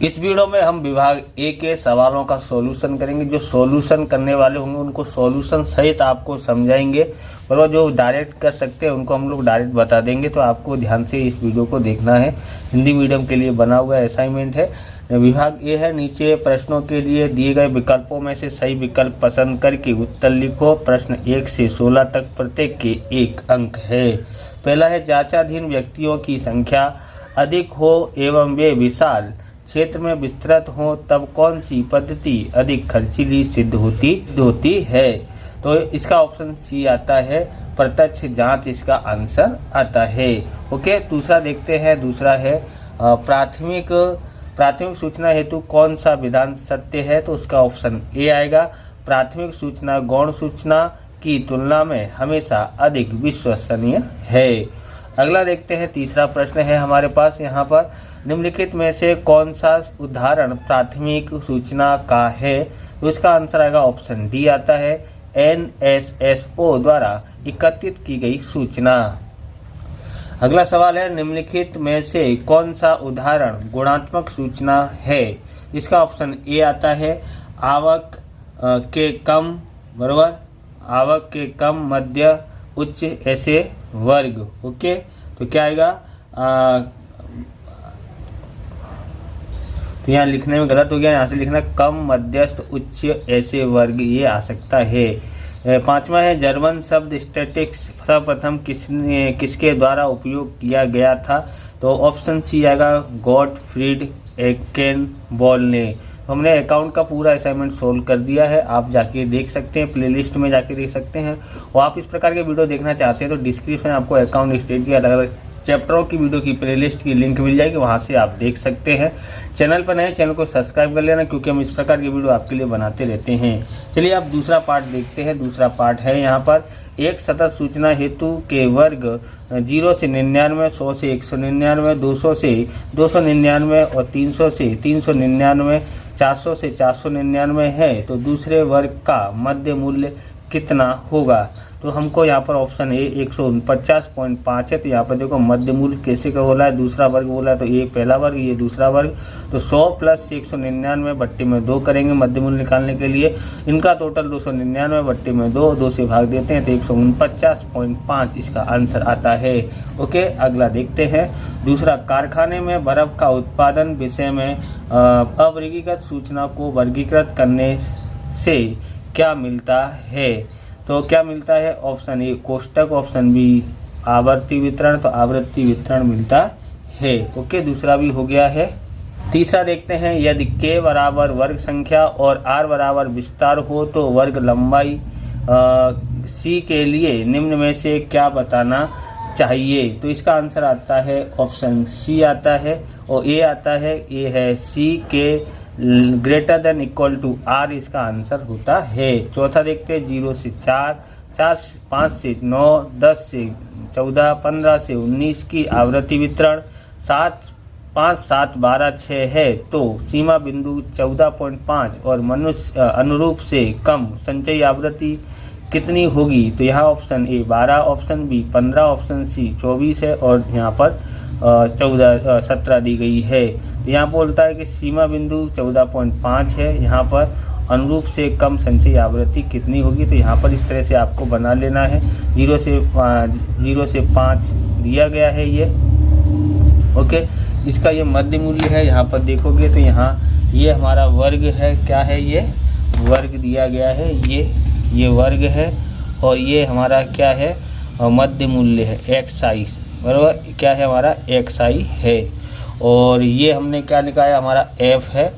इस वीडियो में हम विभाग ए के सवालों का सॉल्यूशन करेंगे। जो सॉल्यूशन करने वाले होंगे उनको सॉल्यूशन सहित आपको समझाएंगे, और जो डायरेक्ट कर सकते हैं उनको हम लोग डायरेक्ट बता देंगे। तो आपको ध्यान से इस वीडियो को देखना है। हिंदी मीडियम के लिए बना हुआ असाइनमेंट है। विभाग ए है। नीचे प्रश्नों के लिए दिए गए विकल्पों में से सही विकल्प पसंद करके उत्तर लिखो। प्रश्न 1 से 16 तक प्रत्येक के 1 अंक है। पहला है, जांचाधीन व्यक्तियों की संख्या अधिक हो एवं वे विशाल क्षेत्र में विस्तृत हो तब कौन सी पद्धति अधिक खर्चीली सिद्ध होती है। तो इसका ऑप्शन सी आता है, प्रत्यक्ष जांच इसका आंसर आता है। ओके, दूसरा देखते हैं। दूसरा है, प्राथमिक सूचना हेतु कौन सा विधान सत्य है। तो उसका ऑप्शन ए आएगा, प्राथमिक सूचना गौण सूचना की तुलना में हमेशा अधिक विश्वसनीय है। अगला देखते हैं। तीसरा प्रश्न है हमारे पास यहाँ पर, निम्नलिखित में से कौन सा उदाहरण प्राथमिक सूचना का है। तो इसका आंसर आएगा ऑप्शन डी आता है, NSSO द्वारा एकत्रित की गई सूचना। अगला सवाल है, निम्नलिखित में से कौन सा उदाहरण गुणात्मक सूचना है। इसका ऑप्शन ए आता है, आवक के कम बराबर आवक के कम मध्य उच्च ऐसे वर्ग। ओके, तो क्या आएगा, तो यहाँ लिखने में गलत हो गया। यहाँ से लिखना कम मध्यस्थ उच्च ऐसे वर्ग, ये आ सकता है। पांचवा है, जर्मन शब्द स्टैटिक्स सर्वप्रथम किसके द्वारा उपयोग किया गया था। तो ऑप्शन सी आएगा, गॉटफ्रीड एकेनबॉल ने। हमने अकाउंट का पूरा असाइनमेंट सोल्व कर दिया है, आप जाके देख सकते हैं, प्लेलिस्ट में जाके देख सकते हैं। और आप इस प्रकार के वीडियो देखना चाहते हैं तो डिस्क्रिप्शन में आपको अकाउंट स्टेट की अलग अलग चैप्टरों की वीडियो की प्लेलिस्ट की लिंक मिल जाएगी, वहां से आप देख सकते हैं। चैनल पर नए, चैनल को सब्सक्राइब कर लेना, क्योंकि हम इस प्रकार की वीडियो आपके लिए बनाते रहते हैं। चलिए आप दूसरा पार्ट देखते हैं। दूसरा पार्ट है यहाँ पर, एक सतत सूचना हेतु के वर्ग 0 से 99, 100 से 199, 200 से 299 और 300 से 399, 400 से 499 है। तो दूसरे वर्ग का मध्य मूल्य कितना होगा। तो हमको यहाँ पर ऑप्शन ए 149.5 है। तो यहाँ पर देखो मध्य मूल्य कैसे का बोला है, दूसरा वर्ग बोला है, तो ये पहला वर्ग ये दूसरा वर्ग। तो 100 प्लस 199 बट्टे में 2 करेंगे मध्य मूल्य निकालने के लिए। इनका टोटल 299 बट्टे में 2 से भाग देते हैं तो 149.5 इसका आंसर आता है। ओके, अगला देखते हैं। दूसरा, कारखाने में बर्फ का उत्पादन विषय में अवर्गीकृत सूचना को वर्गीकृत करने से क्या मिलता है। तो क्या मिलता है, ऑप्शन ए कोष्टक, ऑप्शन बी आवर्ती वितरण। तो आवर्ती वितरण मिलता है। ओके, दूसरा भी हो गया है। तीसरा देखते हैं, यदि k बराबर वर्ग संख्या और r बराबर विस्तार हो तो वर्ग लंबाई c के लिए निम्न में से क्या बताना चाहिए। तो इसका आंसर आता है ऑप्शन सी आता है, और ए आता है, ये है c के greater than equal to r इसका आंसर होता है। चौथा देखते हैं, 0 से 4, 5 से 9, 10 से 14, 15 से 19 की आवृत्ति वितरण 7, 5, 7, 12, 6 है। तो सीमा बिंदु 14.5 और मनुष्य अनुरूप से कम संचयी आवृत्ति कितनी होगी। तो यहाँ option A 12, option B 15, option C 24 है, और यहाँ पर 17 दी गई है। यहाँ बोलता है कि सीमा बिंदु 14.5 है, यहाँ पर अनुरूप से कम संचयी आवृत्ति कितनी होगी। तो यहाँ पर इस तरह से आपको बना लेना है। 0 से 5 दिया गया है ये। ओके, इसका ये मध्य मूल्य है। यहाँ पर देखोगे तो यहाँ ये हमारा वर्ग है, क्या है ये वर्ग दिया गया है, ये वर्ग है, और ये हमारा क्या है मध्य मूल्य है xi बराबर, क्या है हमारा xi है। और ये हमने क्या निकाला, हमारा f है,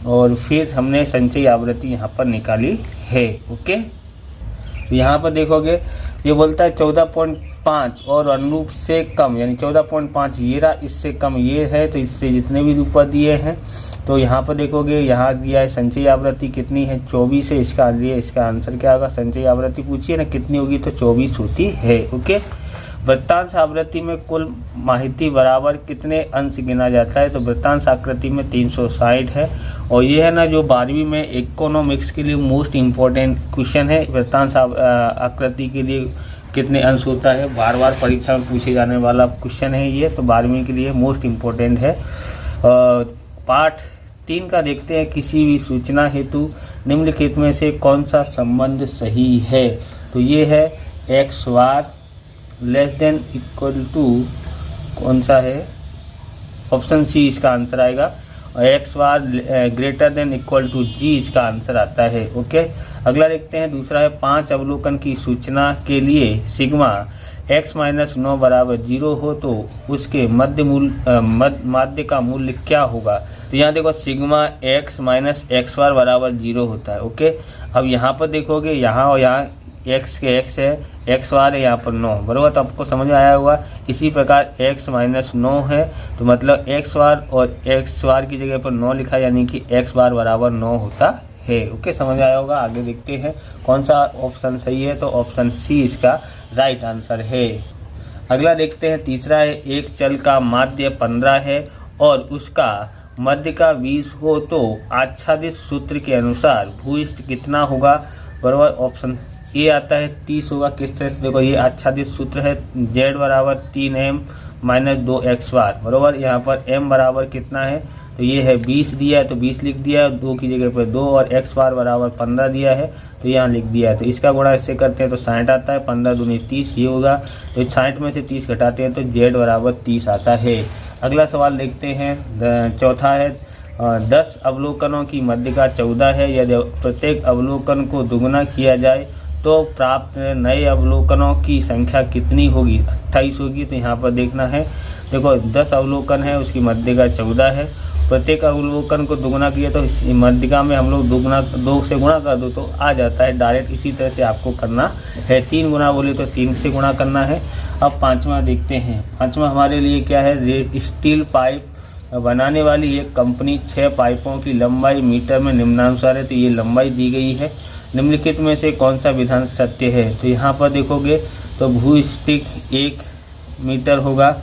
और फिर हमने संचयी आवृत्ति यहाँ पर निकाली है। ओके, तो यहाँ पर देखोगे ये बोलता है 14.5 और अनुरूप से कम, यानी 14.5 ये रहा, इससे कम ये है। तो इससे जितने भी रूप दिए हैं, तो यहाँ पर देखोगे यहाँ दिया है संचयी आवृत्ति कितनी है, 24 है। इसका आंसर क्या होगा, संचयी आवृत्ति पूछिए ना कितनी होगी, तो 24 होती है। ओके, वृत्तांश आवृत्ति में कुल माहिती बराबर कितने अंश गिना जाता है। तो वृत्तांश आकृति में 360 है, और ये है ना जो 12वीं में इकोनॉमिक्स के लिए मोस्ट इम्पोर्टेंट क्वेश्चन है। वृत्तांश आकृति के लिए कितने अंश होता है, बार बार परीक्षा में पूछे जाने वाला क्वेश्चन है ये। तो 12वीं के लिए मोस्ट इम्पोर्टेंट है। पाठ 3 का देखते हैं, किसी भी सूचना हेतु निम्नलिखित में से कौन सा संबंध सही है। तो ये है x bar less than equal to, कौन सा है, ऑप्शन सी इसका आंसर आएगा। और x bar greater than equal to G इसका आंसर आता है। ओके, अगला देखते हैं, दूसरा है 5 अवलोकन की सूचना के लिए सिग्मा x माइनस 9 बराबर 0 हो तो उसके माध्य का मूल्य क्या होगा। तो यहाँ देखो सिग्मा x माइनस एक्स बार बराबर 0 होता है। ओके, अब यहाँ पर देखोगे, यहाँ और यहाँ x के x है, x बार है यहाँ पर 9, बराबर। तो आपको समझ में आया होगा। इसी प्रकार x माइनस 9 है तो मतलब x बार और x बार की जगह पर 9 लिखा, यानी कि x बार बराबर 9 होता है। ओके, समझ में आया होगा। आगे देखते हैं कौन सा ऑप्शन सही है। तो ऑप्शन सी इसका राइट आंसर है। अगला देखते हैं, तीसरा है, एक चल का माध्य 15 है और उसका मध्य का 20 हो तो आच्छादित सूत्र के अनुसार भूयिष्ठ कितना होगा। बराबर, ऑप्शन ए आता है 30 होगा। किस तरह से, देखो ये आच्छादित सूत्र है, z बराबर 3m माइनस 2x बार, बराबर। यहाँ पर m बराबर कितना है, तो ये है 20 दिया है तो 20 लिख दिया है, 2 की जगह पर 2, और x बार बराबर 15 दिया है तो यहाँ लिख दिया है। तो इसका गुणा इससे करते हैं तो 60 आता है, 15 दूनी 30 ये होगा। तो 60 में से 30 घटाते हैं तो z बराबर 30 आता है। अगला सवाल देखते हैं, चौथा है, 10 अवलोकनों की मध्यिका 14 है, यदि प्रत्येक अवलोकन को दुगुना किया जाए तो प्राप्त नए अवलोकनों की संख्या कितनी होगी। 28 होगी। तो यहाँ पर देखना है, देखो 10 अवलोकन है, उसकी मध्यिका 14 है, प्रत्येक अवलोकन को दुगुना किया तो मध्यिका में हम लोग 2 से गुणा कर दो तो आ जाता है डायरेक्ट। इसी तरह से आपको करना है, 3 गुना बोले तो 3 से गुणा करना है। अब पांचवा देखते हैं, पांचवा हमारे लिए क्या है, स्टील पाइप बनाने वाली एक कंपनी 6 पाइपों की लंबाई मीटर में निम्नानुसार है। तो ये लंबाई दी गई है, निम्नलिखित में से कौन सा विधान सत्य है। तो यहाँ पर देखोगे तो भूस्टिक 1 मीटर होगा,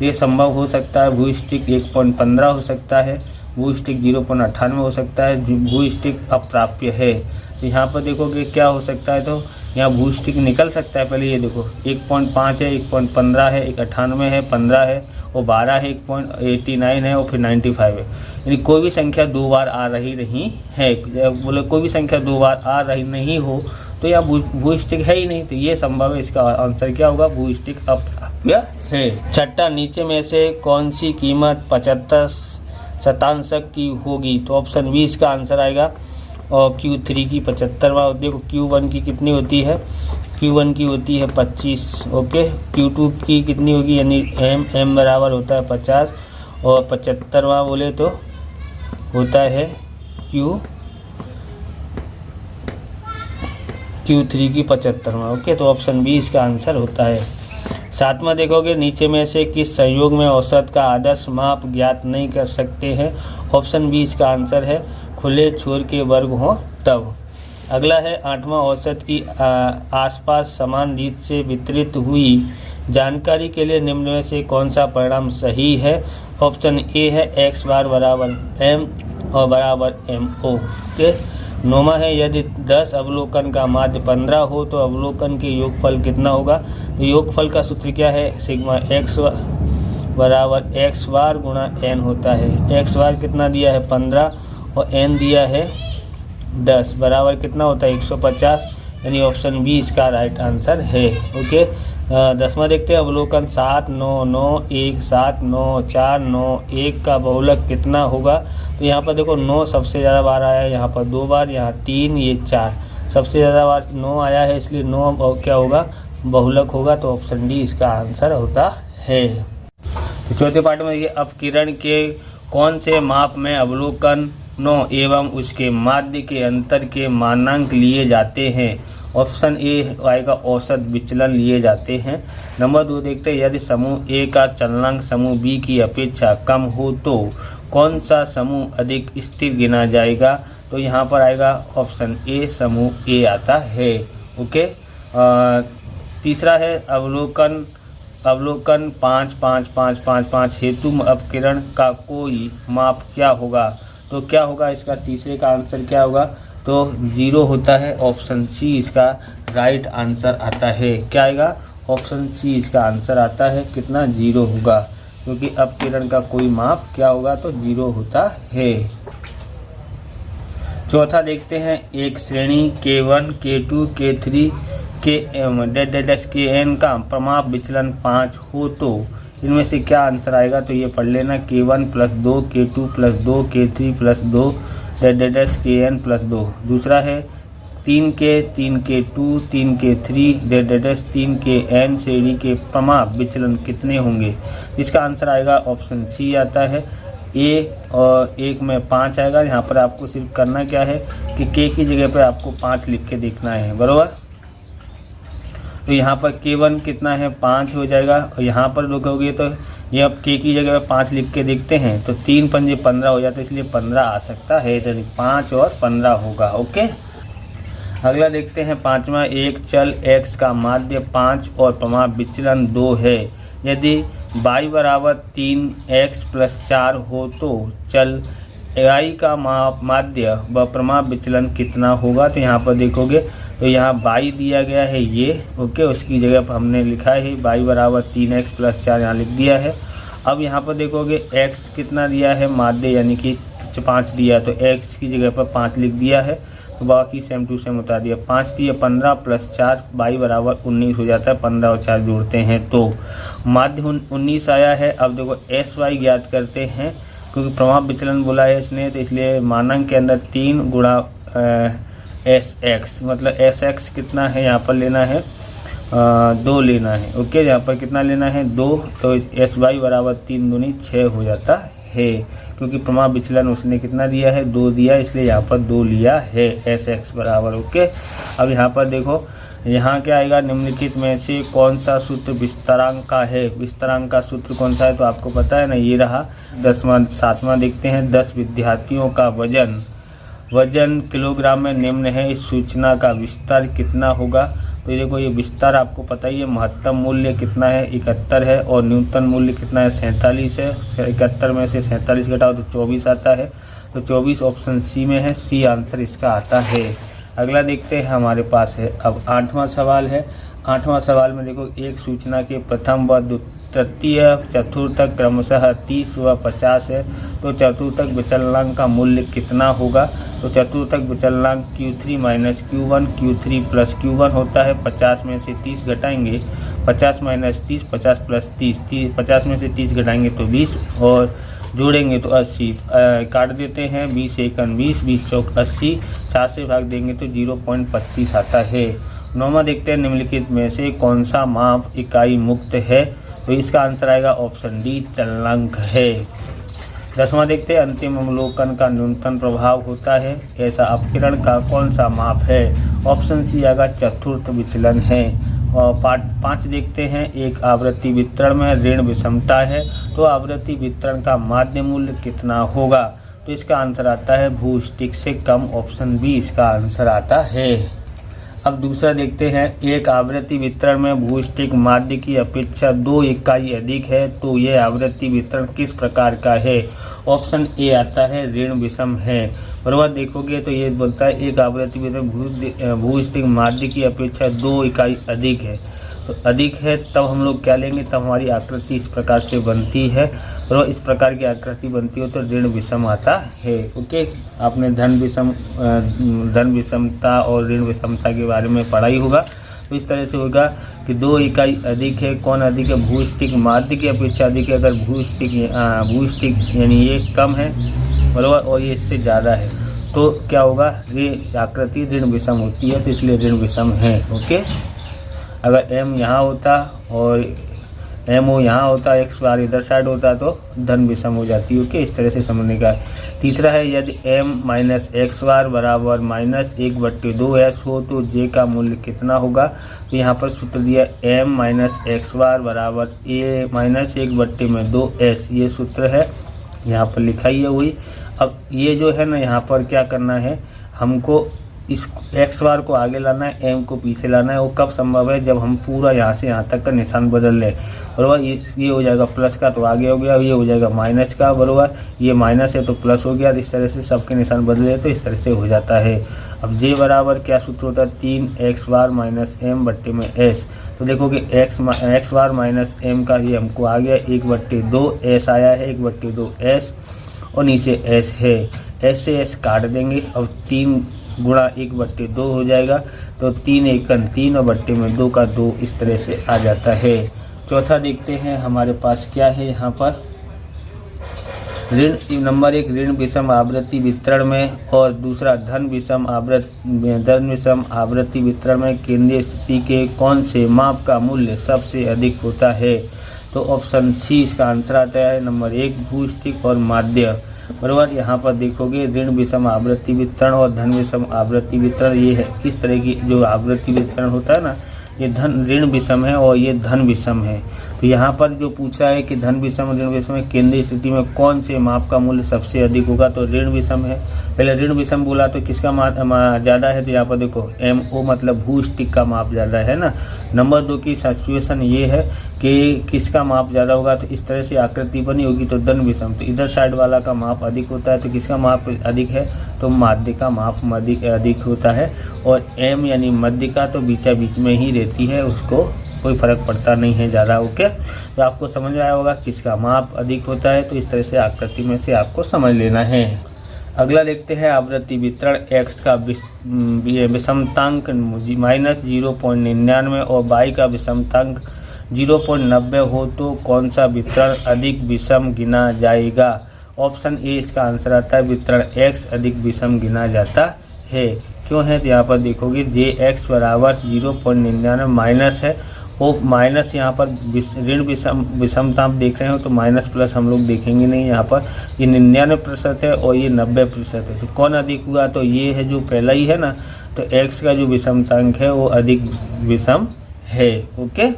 ये संभव हो सकता है। भूस्टिक 1.15 हो सकता है, भूस्टिक 0.98 हो सकता है, भूस्टिक अप्राप्य है। तो यहाँ पर देखोगे क्या हो सकता है, तो यहाँ भूस्टिक निकल सकता है। पहले ये देखो 1.5 है, 1.15 है, 1.98 है, 15 है और 12 है, 1.89 है और फिर 95 है। यानी कोई भी संख्या 2 बार आ रही नहीं है। बोले कोई भी संख्या 2 बार आ रही नहीं हो तो यहाँ भूस्टिक है ही नहीं। तो ये संभव है, इसका आंसर क्या होगा, भूस्टिक अप्राप्य है। छठा, नीचे में से कौन सी कीमत 75% की होगी। तो ऑप्शन बी इसका आंसर आएगा। और Q3 की 75वां, देखो Q1 की कितनी होती है, Q1 की होती है 25। ओके, Q2 की कितनी होगी, यानी m बराबर होता है 50 और 75वां बोले तो होता है Q3 की 75वां। ओके, तो ऑप्शन बी इसका आंसर होता है। सातवां देखोगे, नीचे में से किस संयोग में औसत का आदर्श माप ज्ञात नहीं कर सकते हैं। ऑप्शन बी इसका आंसर है, खुले छोर के वर्ग हों तब। अगला है, आठवां, औसत की आसपास समान रीत से वितरित हुई जानकारी के लिए निम्न में से कौन सा परिणाम सही है। ऑप्शन ए है x बार बराबर m और बराबर MO के। नौवां है, यदि 10 अवलोकन का माध्य 15 हो तो अवलोकन के योगफल कितना होगा। तो योगफल का सूत्र क्या है, सिग्मा x बराबर x बार गुणा n होता है। x बार कितना दिया है 15 और n दिया है 10, बराबर कितना होता है 150, यानी ऑप्शन बी इसका राइट आंसर है। ओके, 10वां देखते हैं, अवलोकन 7, 9, 9, 1, 7, 9, 4, 9, 1 का बहुलक कितना होगा। तो यहाँ पर देखो 9 सबसे ज़्यादा बार आया है, यहाँ पर 2 बार, यहाँ 3, ये 4, सबसे ज़्यादा बार 9 आया है, इसलिए 9 क्या होगा, बहुलक होगा। तो ऑप्शन डी इसका आंसर होता है। तो चौथे पार्ट में ये अपकिरण के कौन से माप में अवलोकनों एवं उसके माध्य के अंतर के मानांक लिए जाते हैं। ऑप्शन ए आएगा, औसत विचलन लिए जाते हैं। नंबर 2 देखते हैं, यदि समूह ए का चलनांक समूह बी की अपेक्षा कम हो तो कौन सा समूह अधिक स्थिर गिना जाएगा। तो यहाँ पर आएगा ऑप्शन ए, समूह ए आता है। ओके, तीसरा है, अवलोकन 5, 5, 5, 5, 5 हेतु अपकिरण का कोई माप क्या होगा। तो क्या होगा इसका, तीसरे का आंसर क्या होगा, तो 0 होता है। ऑप्शन सी इसका राइट आंसर आता है। क्या आएगा, ऑप्शन सी इसका आंसर आता है। कितना, 0 होगा, क्योंकि अपकिरण का कोई माप क्या होगा, तो 0 होता है। चौथा देखते हैं, एक श्रेणी K1, K2, K3 के एन का प्रमाप विचलन 5 हो तो इनमें से क्या आंसर आएगा। तो ये पढ़ लेना, K1 + 2, K2 + 2, K3 + 2 Kn + 2। दूसरा है 3K, 3K2, 3K3 3Kn श्रेणी के प्रमाप विचलन कितने होंगे। इसका आंसर आएगा ऑप्शन सी आता है, ए और 1 में 5 आएगा। यहाँ पर आपको सिर्फ करना क्या है कि K की जगह पर आपको 5 लिख के देखना है, बराबर। तो यहाँ पर K1 कितना है, 5 हो जाएगा। और यहाँ पर देखोगे तो ये अब K की जगह 5 लिख के देखते हैं तो 3 पंजे 15 हो जाता है, इसलिए 15 आ सकता है। तो 5 और 15 होगा। ओके, अगला देखते हैं पांचवा, एक चल x का माध्य 5 और प्रमाप विचलन 2 है। यदि y बराबर 3x + 4 हो तो चल y का माध्य व प्रमाप विचलन कितना होगा। तो यहाँ पर देखोगे तो यहाँ y दिया गया है ये, ओके, उसकी जगह पर हमने लिखा है y बराबर 3x + 4 यहाँ लिख दिया है। अब यहाँ पर देखोगे x कितना दिया है, माध्य यानी कि 5 दिया, तो x की जगह पर 5 लिख दिया है। तो बाकी सेम टू सेम उतार दिया, 5 दिए 15 + 4 y बराबर 19 हो जाता है। 15 और 4 जोड़ते हैं तो माध्य 19 आया है। अब देखो sy ज्ञात करते हैं, क्योंकि प्रमाप विचलन बोला है इसने, तो इसलिए मानक के अंदर 3 × sx, मतलब sx कितना है यहाँ पर लेना है 2 लेना है। ओके, यहाँ पर कितना लेना है 2, तो sy बराबर 3 दूनी 6 हो जाता है, क्योंकि प्रमाप विचलन उसने कितना दिया है 2 दिया, इसलिए यहाँ पर 2 लिया है sx बराबर। ओके, अब यहाँ पर देखो यहाँ क्या आएगा, निम्नलिखित में से कौन सा सूत्र विस्तारांक का है। विस्तारांक का सूत्र कौन सा है तो आपको पता है ना, ये रहा। 7वां देखते हैं, 10 विद्यार्थियों का वजन किलोग्राम में निम्न है, इस सूचना का विस्तार कितना होगा। तो देखो ये विस्तार आपको पता ही है, महत्तम मूल्य कितना है 71 है और न्यूनतम मूल्य कितना है 47 है। 71 में से 47 घटाओ तो 24 आता है, तो 24 ऑप्शन सी में है, सी आंसर इसका आता है। अगला देखते हैं, हमारे पास है अब 8वां सवाल है। 8वां सवाल में देखो, एक सूचना के प्रथम व तृतीय चतुर्थक क्रमशः 30 व 50 है, तो चतुर्थक विचलनांक का मूल्य कितना होगा। तो चतुर्थक विचलनांक Q3 - Q1 Q3 + Q1 होता है। 50 में से 30 घटाएंगे, 50 - 30, 50 + 30, 50 में से 30 घटाएंगे तो 20 और जोड़ेंगे तो 80। काट देते हैं, 20 एकन 20, 20 चौक 80, 4 से भाग देंगे तो 0.25 आता है। 9वां देखते हैं, निम्नलिखित में से कौन सा माप इकाई मुक्त है। तो इसका आंसर आएगा ऑप्शन डी, चलनांक है। 10वां देखते हैं, अंतिम अवलोकन का न्यूनतम प्रभाव होता है, ऐसा अपकिरण का कौन सा माप है। ऑप्शन सी आएगा, चतुर्थ विचलन है। और पार्ट 5 देखते हैं, एक आवृत्ति वितरण में ऋण विषमता है, तो आवृत्ति वितरण का माध्य मूल्य कितना होगा। तो इसका आंसर आता है भूस्टिक से कम, ऑप्शन बी इसका आंसर आता है। अब दूसरा देखते हैं, एक आवृत्ति वितरण में भूस्टिक माध्य की अपेक्षा 2 इकाई अधिक है, तो यह आवृत्ति वितरण किस प्रकार का है। ऑप्शन ए आता है ऋण विषम है। बराबर देखोगे तो ये बोलता है एक आवृत्ति वितरण भूस्टिक माध्य की अपेक्षा 2 इकाई अधिक है, तो अधिक है तब हम लोग क्या लेंगे, तब हमारी आकृति इस प्रकार से बनती है। और इस प्रकार की आकृति बनती हो तो ऋण विषम आता है। ओके, आपने धन विषमता और ऋण विषमता के बारे में पढ़ा ही होगा। तो इस तरह से होगा कि 2 इकाई अधिक है, कौन अधिक है, भूस्टिक माध्य की अपेक्षा अधिक है। अगर भूस्टिक यानी ये कम है बराबर और ये इससे ज़्यादा है तो क्या होगा, ये आकृति ऋण विषम होती है, तो इसलिए ऋण विषम है। ओके, अगर m यहाँ होता और MO यहाँ होता, x बार इधर साइड होता तो धन विषम हो जाती है। ओके, इस तरह से समझने का। तीसरा है, यदि m - x बार बराबर -1/2s हो तो j का मूल्य कितना होगा। तो यहाँ पर सूत्र दिया m - x बार बराबर a -1/2s, ये सूत्र है, यहाँ पर लिखा ही है वही। अब ये जो है ना, यहाँ पर क्या करना है, हमको इस x बार को आगे लाना है, m को पीछे लाना है। वो कब संभव है, जब हम पूरा यहाँ से यहाँ तक का निशान बदल लें। बराबर, ये हो जाएगा प्लस का तो आगे हो गया, ये हो जाएगा माइनस का, बराबर ये माइनस है तो प्लस हो गया। इस तरह से सबके निशान बदले तो इस तरह से हो जाता है। अब j बराबर क्या सूत्र होता है, 3x बार - m/s। तो देखो कि x बार - m का ये हमको आ गया 1/2s आया है, 1/2s और नीचे s है। ऐसे ऐसे काट देंगे और 3 गुणा 1/2 हो जाएगा, तो 3 एकन 3 और बट्टे में 2 का 2 इस तरह से आ जाता है। चौथा देखते हैं हमारे पास क्या है यहाँ पर। ऋण नंबर 1 ऋण विषम आवृत्ति वितरण में और दूसरा धन विषम आवृत्ति वितरण में केंद्रीय स्थिति के कौन से माप का मूल्य सबसे अधिक होता है। तो ऑप्शन सी इसका आंसर आता है, नंबर 1 भूस्टिक और माध्य। बराबर, यहाँ पर देखोगे ऋण विषम आवृत्ति वितरण और धन विषम आवृत्ति वितरण, ये है इस तरह की जो आवृत्ति वितरण होता है ना, ये धन ऋण विषम है और ये धन विषम है। तो यहाँ पर जो पूछा है कि धन विषम ऋण विषम में केंद्रीय स्थिति में कौन से माप का मूल्य सबसे अधिक होगा, तो ऋण विषम है। पहले ऋण विषम बोला तो किसका ज़्यादा है, तो यहाँ पर देखो MO मतलब भूस्टिक का माप ज़्यादा है ना। नंबर 2 की सिचुएशन ये है कि किसका माप ज़्यादा होगा, तो इस तरह से आकृति बनी होगी तो धन विषम, तो इधर साइड वाला का माप अधिक होता है, तो किसका माप अधिक है, तो माध्य का माप अधिक होता है। और M यानी मध्य का तो बीचा बीच में ही रहती है, उसको कोई फर्क पड़ता नहीं है ज़्यादा। ओके, तो आपको समझ में आया होगा किसका माप अधिक होता है, तो इस तरह से आकृति में से आपको समझ लेना है। अगला देखते हैं आवृत्ति वितरण x का विषमतांक -0.99 और y का विषमतांक 0.90 हो तो कौन सा वितरण अधिक विषम गिना जाएगा। ऑप्शन ए इसका आंसर आता है, वितरण x अधिक विषम गिना जाता है। क्यों है, तो यहाँ पर देखोगे jx बराबर 0.99 माइनस है, और माइनस यहाँ पर ऋण विषमता आप देख रहे हो तो माइनस प्लस हम लोग देखेंगे नहीं, यहाँ पर ये 99% है और ये 90% है, तो कौन अधिक हुआ, तो ये है जो पहला ही है ना, तो x का जो विषमतांक है वो अधिक विषम है। ओके,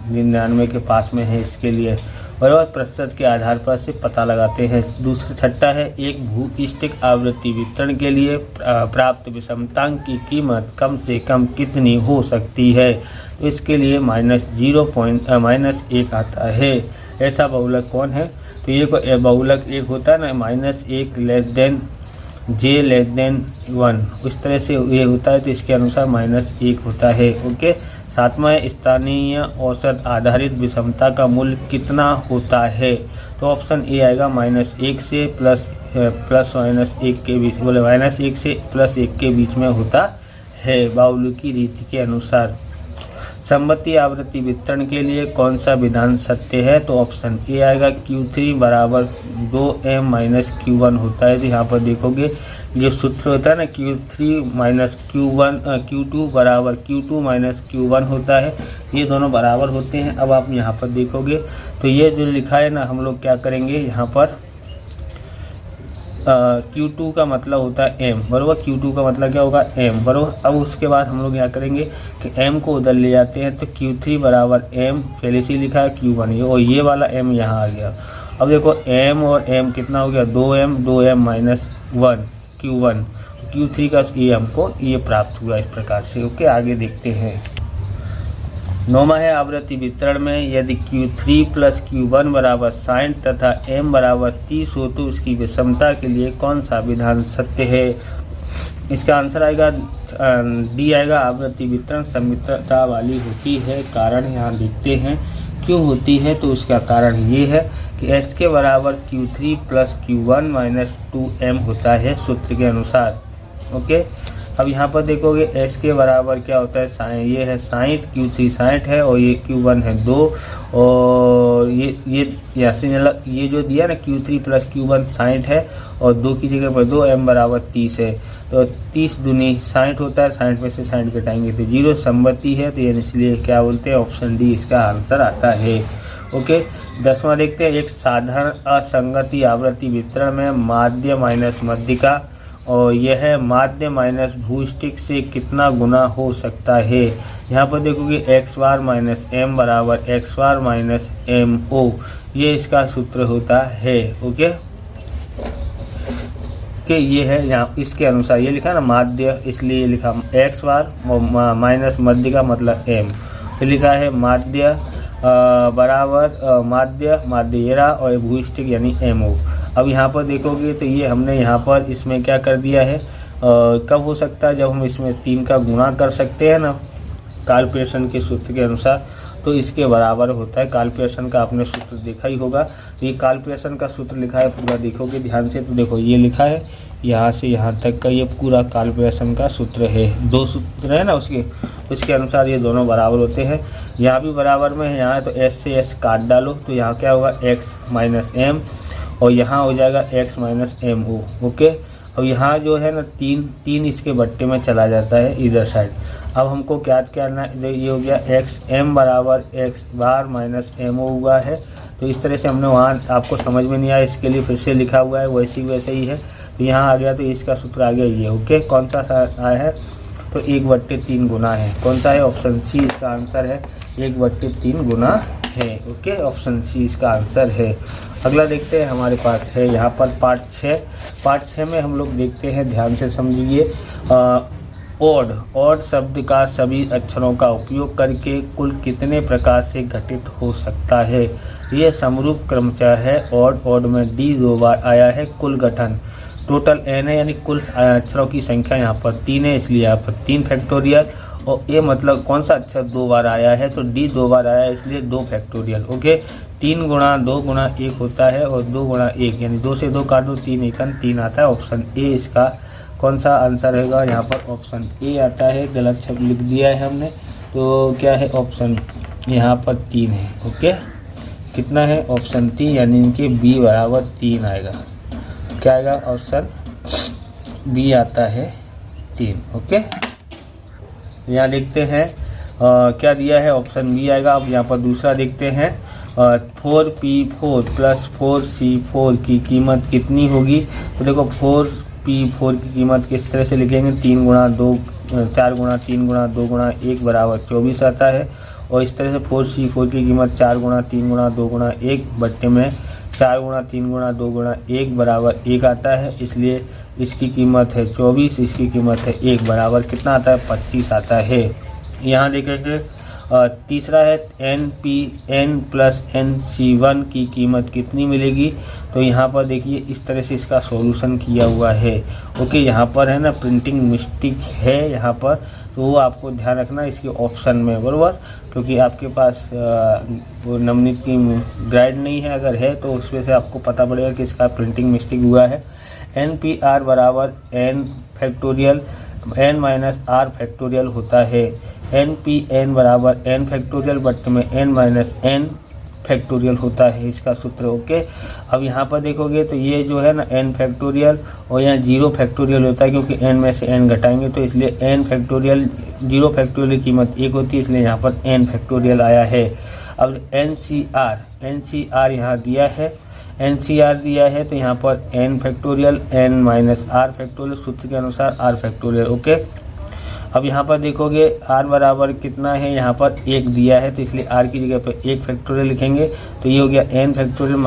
99 के पास में है इसके लिए, और प्रतिशत के आधार पर से पता लगाते हैं। दूसरा छठा है, एक भूस्टिक आवृत्ति वितरण के लिए प्राप्त विषमतांक की कीमत कम से कम कितनी हो सकती है, तो इसके लिए -1 आता है। ऐसा बहुलक कौन है, तो ये बहुलक एक होता है ना, -1 j<1, उस तरह से ये होता है, तो इसके अनुसार -1 होता है। ओके, सातवां स्थानीय औसत आधारित विषमता का मूल्य कितना होता है, तो ऑप्शन ए आएगा -1 से प्लस -1 के बीच, बोले -1 से +1 के बीच में होता है बाउलुकी रीति के अनुसार। समवर्ती आवृत्ति वितरण के लिए कौन सा विधान सत्य है, तो ऑप्शन ए आएगा Q3 बराबर 2m - Q1 होता है। तो यहाँ पर देखोगे जो सूत्र होता है ना, Q2 बराबर Q2 - Q1 होता है, ये दोनों बराबर होते हैं। अब आप यहाँ पर देखोगे तो ये जो लिखा है ना, हम लोग क्या करेंगे यहाँ पर Q2 का मतलब होता है m, बराबर, Q2 का मतलब क्या होगा m, बराबर। अब उसके बाद हम लोग क्या करेंगे कि m को उधर ले जाते हैं, तो Q3 बराबर m पहले से लिखा है Q1, ये और ये वाला m यहाँ आ गया। अब देखो m और m कितना हो गया, 2m - 1 Q1, Q3 का ये हमको ये प्राप्त हुआ इस प्रकार से। ओके, आगे देखते हैं। 9वां है आवृत्ति वितरण में यदि Q3 + Q1 बराबर 60 तथा m बराबर 30 हो तो उसकी विषमता के लिए कौन सा विधान सत्य है। इसका आंसर आएगा डी आएगा, आवृत्ति वितरण सम्मिश्रता वाली होती है। कारण यहाँ देखते हैं क्यों होती है, तो उसका कारण ये है कि h के बराबर Q3 + Q1 - 2m होता है सूत्र के अनुसार। ओके, अब यहाँ पर देखोगे s के बराबर क्या होता है, ये है 60, Q3 60 है और ये Q1 है 2, और ये जो दिया ना Q3 + Q1 60 है और 2 की जगह पर 2m बराबर 30 है, तो 30 दूनी 60 होता है, 60 में से 60 घटाएंगे तो 0 समवर्ती है, तो ये इसलिए क्या बोलते हैं, ऑप्शन डी इसका आंसर आता है। ओके, 10वां देखते हैं, एक साधारण असंगति आवृत्ति वितरण में माध्य - मध्यिका और यह माध्य - भूस्टिक से कितना गुना हो सकता है। यहाँ पर देखोगे x बार - m बराबर x बार - mo, ये इसका सूत्र होता है। ओके, कि ये है यहाँ इसके अनुसार ये लिखा ना माध्य, इसलिए लिखा x बार माइनस मध्य का मतलब m, तो लिखा है माध्य बराबर माध्य येरा और भूस्टिक यानी mo। अब यहाँ पर देखोगे तो ये हमने यहाँ पर इसमें क्या कर दिया है, कब हो सकता है, जब हम इसमें 3 का गुणा कर सकते हैं ना कैलकुलेशन के सूत्र के अनुसार, तो इसके बराबर होता है। कैलकुलेशन का आपने सूत्र देखा ही होगा, तो ये कैलकुलेशन का सूत्र लिखा है पूरा, देखोगे ध्यान से तो देखो ये लिखा है यहाँ से यहाँ तक का ये पूरा कैलकुलेशन का सूत्र है। 2 सूत्र है ना उसके अनुसार ये दोनों बराबर होते हैं। यहाँ भी बराबर में है, यहाँ तो s से s काट डालो तो यहाँ क्या होगा x माइनस m और यहाँ हो जाएगा x minus M O. Okay, अब यहाँ जो है ना तीन इसके बट्टे में चला जाता है इधर साइड। अब हमको क्या करना है, ये हो गया x m बराबर x बार माइनस एम ओ हुआ है। तो इस तरह से हमने वहाँ, आपको समझ में नहीं आया इसके लिए फिर से लिखा हुआ है, वैसे ही है। तो यहाँ आ गया तो इसका सूत्र आ गया ये। ओके, कौन सा आया है तो 1/3 गुना है। कौन सा है, ऑप्शन सी इसका आंसर है, 1/3 गुना है। ओके, ऑप्शन सी इसका आंसर है। अगला देखते हैं हमारे पास है यहाँ पर पार्ट 6। पार्ट 6 में हम लोग देखते हैं, ध्यान से समझिए। ओड शब्द का सभी अक्षरों का उपयोग करके कुल कितने प्रकार से घटित हो सकता है। यह समरूप क्रमशः है। ओड में डी 2 बार आया है। कुल गठन टोटल n है, यानी कुल अक्षरों की संख्या यहाँ पर 3 है, इसलिए यहाँ पर 3 फैक्टोरियल। और ये मतलब कौन सा अक्षर 2 बार आया है, तो डी 2 बार आया है, इसलिए 2 फैक्टोरियल। ओके, 3 गुणा 2 गुणा 1 होता है और 2 गुणा 1 यानी 2 से 2 काटो, 3 एकन 3 आता है। ऑप्शन ए इसका कौन सा आंसर रहेगा, यहाँ पर ऑप्शन ए आता है। गलत शब्द लिख दिया है हमने, तो क्या है ऑप्शन यहाँ पर 3 है। ओके, कितना है ऑप्शन 3, यानी इनके बी बराबर 3 आएगा। क्या आएगा, ऑप्शन बी आता है 3। ओके, यहाँ देखते हैं क्या दिया है, ऑप्शन बी आएगा। अब यहाँ पर दूसरा देखते हैं, 4p4 प्लस 4c4 की कीमत कितनी होगी। तो देखो 4p4 की कीमत किस तरह से लिखेंगे, 3 गुणा 2 4 गुणा 3 गुणा 2 गुणा 1 बराबर 24 आता है। और इस तरह से 4c4 की कीमत 4 गुणा 3 गुणा 2 गुणा 1 बट्टे में 4 गुणा 3 गुणा 2 गुणा 1 बराबर 1 आता है, इसलिए इसकी कीमत है 24, इसकी कीमत है 1 बराबर कितना आता है, 25 आता है। यहाँ देखेंगे तीसरा है n प्लस nc1 की कीमत कितनी मिलेगी। तो यहाँ पर देखिए इस तरह से इसका सॉल्यूशन किया हुआ है। ओके, यहाँ पर है ना प्रिंटिंग मिस्टेक है यहाँ पर, तो वो आपको ध्यान रखना इसके ऑप्शन में, बराबर, क्योंकि आपके पास वो नवनीत की गाइड नहीं है, अगर है तो उसमें से आपको पता पड़ेगा कि इसका प्रिंटिंग मिस्टेक हुआ है। NPR बराबर n factorial n minus r factorial होता है। NPN बराबर n फैक्टोरियल बट में n माइनस n फैक्टोरियल होता है इसका सूत्र। ओके, अब यहाँ पर देखोगे तो ये जो है ना n फैक्टोरियल और यहाँ 0 फैक्टोरियल होता है, क्योंकि n में से n घटाएंगे तो इसलिए n फैक्टोरियल 0 फैक्टोरियल की कीमत 1 होती है, इसलिए यहाँ पर n फैक्टोरियल आया है। अब NCR यहाँ दिया है, NCR दिया है तो यहाँ पर n factorial n minus r factorial, सूत्र के अनुसार r फैक्टोरियल। ओके, अब यहाँ पर देखोगे r बराबर कितना है, यहाँ पर 1 दिया है, तो इसलिए r की जगह पर 1 फैक्टोरियल लिखेंगे, तो ये हो गया n फैक्टोरियल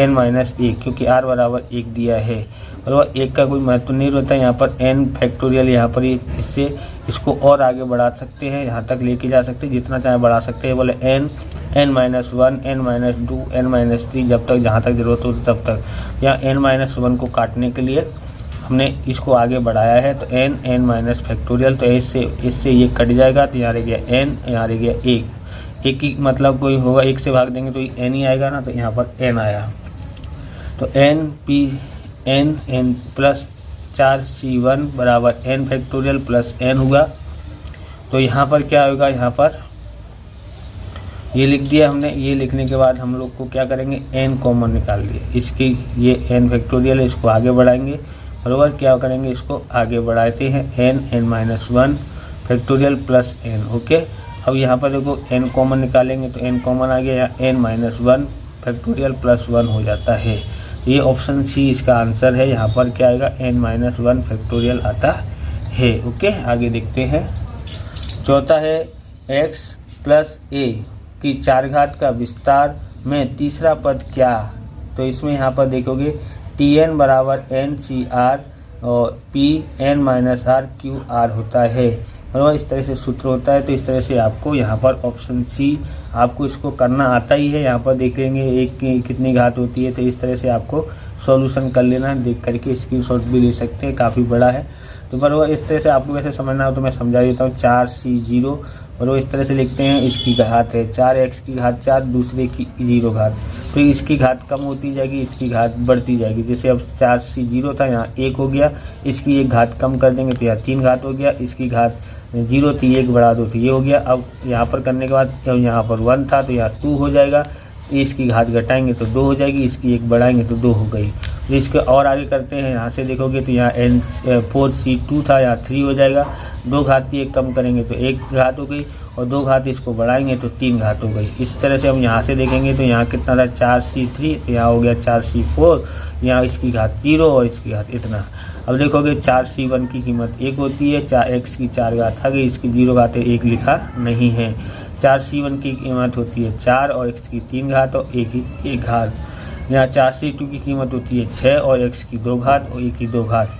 n माइनस 1, क्योंकि r बराबर 1 दिया है, बराबर 1 का कोई महत्व नहीं रहता। यहाँ पर n फैक्टोरियल यहाँ पर इससे इसको और आगे बढ़ा सकते हैं, यहाँ तक लेके जा सकते हैं, जितना चाहे बढ़ा सकते हैं। बोले n minus 1 n minus 2 n minus 3, जब तक जहाँ तक जरूरत हो तब तक। यहाँ n माइनस 1 को काटने के लिए हमने इसको आगे बढ़ाया है, तो n माइनस फैक्टोरियल, तो इससे ये कट जाएगा, तो यहाँ रह गया n, यहाँ रह गया 1 की मतलब कोई होगा 1 से भाग देंगे तो n ही आएगा ना, तो यहाँ पर n आया। तो n प्लस 4c1 बराबर n फैक्टोरियल प्लस n हुआ। तो यहाँ पर क्या होगा, यहाँ पर ये लिख दिया हमने। ये लिखने के बाद हम लोग को क्या करेंगे, n कॉमन निकाल दिए, इसकी ये n फैक्टोरियल है, इसको आगे बढ़ाएंगे, बराबर क्या करेंगे, इसको आगे बढ़ाते हैं n minus 1 factorial plus n। Okay, अब यहाँ पर देखो n कॉमन निकालेंगे तो n कॉमन आ गया, n माइनस 1 फैक्टोरियल प्लस 1 हो जाता है। ये ऑप्शन सी इसका आंसर है। यहाँ पर क्या आएगा, n माइनस 1 फैक्टोरियल आता है। ओके, आगे देखते हैं। चौथा है x प्लस a की 4 घात का विस्तार में तीसरा पद क्या। तो इसमें यहाँ पर देखोगे Tn बराबर NCR और Pn माइनस R QR होता है, बराबर इस तरह से सूत्र होता है। तो इस तरह से आपको यहाँ पर ऑप्शन सी आपको इसको करना आता ही है। यहाँ पर देखेंगे एक की कितनी घात होती है, तो इस तरह से आपको सॉल्यूशन कर लेना, देख करके स्क्रीनशॉट भी ले सकते हैं, काफ़ी बड़ा है। तो बराबर इस तरह से आपको वैसे समझना हो तो मैं समझा देता हूँ। 4C0 और वो इस तरह से लिखते हैं, इसकी घात है 4x की घात 4, दूसरे की 0 घात, तो इसकी घात कम होती जाएगी, इसकी घात बढ़ती जाएगी। जैसे अब 4c 0 था, यहाँ 1 हो गया, इसकी एक घात कम कर देंगे तो यहाँ 3 घात हो गया, इसकी घात 0 थी 1 बढ़ा दो तो ये हो गया। अब यहाँ पर करने के बाद यहाँ पर 1 था तो यहाँ 2 हो जाएगा, इसकी घात घटाएंगे तो 2 हो जाएगी, इसकी 1 बढ़ाएंगे तो 2 हो गई। तो इसके और आगे करते हैं, यहाँ से देखोगे तो यहाँ n4c2 था, यहाँ 3 हो जाएगा, 2 घात की 1 कम करेंगे तो 1 घात हो गई, और 2 घात इसको बढ़ाएंगे तो 3 घात हो गई। इस तरह से हम यहाँ से देखेंगे तो यहाँ कितना था 4c3, तो यहाँ हो गया 4c4, यहाँ इसकी घात 0 और इसकी घात इतना। अब देखोगे 4c1 की कीमत 1 होती है, 4x की 4 घात आ गई, इसकी 0 घात 1 लिखा नहीं है। 4c1 की कीमत होती है 4 और x की 3 घात और 1 घात। यहाँ 4c2 की कीमत होती है 6 और x की 2 घात और 1 की 2 घात।